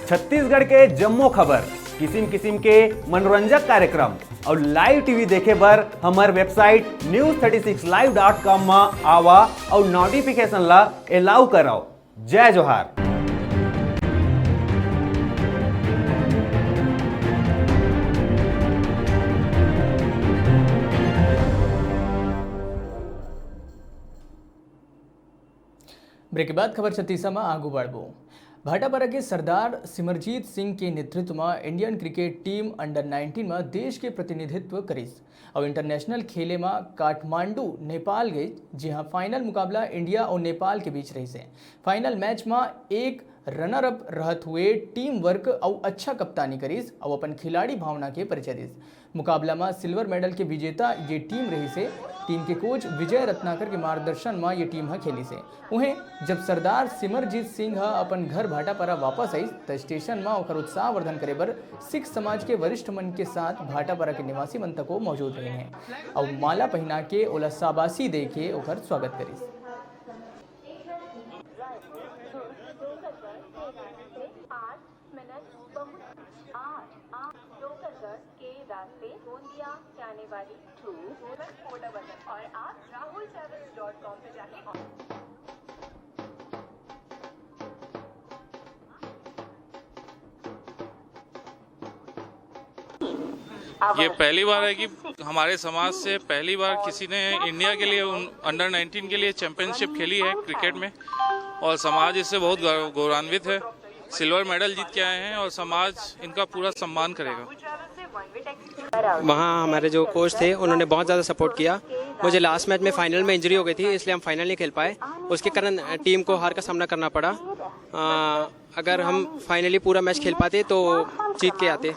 छत्तीसगढ़ के जम्मो खबर, किसिम किसिम के मनोरंजक कार्यक्रम और लाइव टीवी देखे बर हमार वेबसाइट news36live.com में आवा और नोटिफिकेशन ला अलाउ कराओ। जय जोहार। ब्रेक के बाद खबर छत्तीसा में आगू बढ़बो। भाटापारा के सरदार सिमरजीत सिंह के नेतृत्व में इंडियन क्रिकेट टीम अंडर 19 में देश के प्रतिनिधित्व करीस और इंटरनेशनल खेले में काठमांडू नेपाल गई, जहां फाइनल मुकाबला इंडिया और नेपाल के बीच रही से। फाइनल मैच में एक रनर अप रहत हुए टीम वर्क और अच्छा कप्तानी करीस और अपन खिलाड़ी भावना के परिचय दीस। मुकाबला में सिल्वर मेडल के विजेता ये टीम रही से। टीम के कोच विजय रत्नाकर के मार्गदर्शन में ये टीम खेली से। उन्हें जब सरदार सिमरजीत सिंह अपन घर भाटापारा वापस आई तो स्टेशन में ओकर उत्साह वर्धन करे बर सिख समाज के वरिष्ठ मन के साथ भाटापारा के निवासी मन तक मौजूद रहे हैं और माला पहना के ओला शाबाशी दे के ओकर स्वागत करी। और आप rahultravels.com पे जाके ये पहली बार है कि हमारे समाज से पहली बार किसी ने इंडिया के लिए अंडर 19 के लिए चैंपियनशिप खेली है क्रिकेट में और समाज इससे बहुत गौरवान्वित है। सिल्वर मेडल जीत के आए हैं और समाज इनका पूरा सम्मान करेगा। वहाँ हमारे जो कोच थे उन्होंने बहुत ज़्यादा सपोर्ट किया। मुझे लास्ट मैच में फाइनल में इंजरी हो गई थी, इसलिए हम फाइनल नहीं खेल पाए। उसके कारण टीम को हार का सामना करना पड़ा। अगर हम फाइनली पूरा मैच खेल पाते तो जीत के आते।